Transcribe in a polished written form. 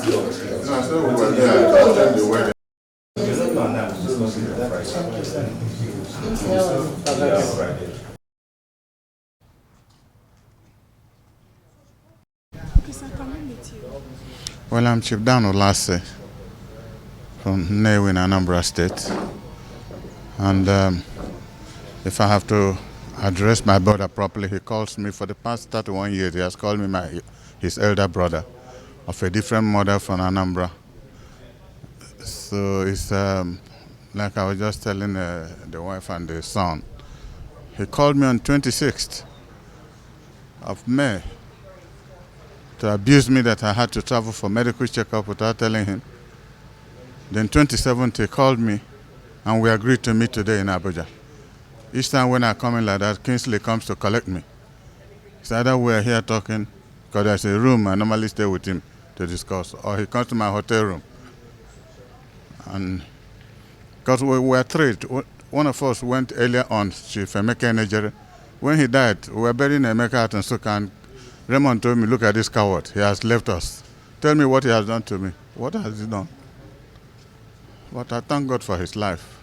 so we were there attending the wedding. Well, I'm Chief Dan Ulasi from Nnewi in Anambra State. And if I have to address my brother properly, he calls me for the past 31 years. He has called me his elder brother of a different mother from Anambra. So it's like I was just telling the wife and the son. He called me on 26th of May to abuse me that I had to travel for medical checkup without telling him. Then 27th he called me and we agreed to meet today in Abuja. Each time when I come in like that, Kingsley comes to collect me. It's either we're here talking, because there's a room I normally stay with him to discuss, or he comes to my hotel room. And because we were three, one of us went earlier on, Chief Emeka Enejere. When he died, we were burying Emeka at Nsukka, and Raymond told me, look at this coward, he has left us. Tell me what he has done to me. What has he done? But I thank God for his life.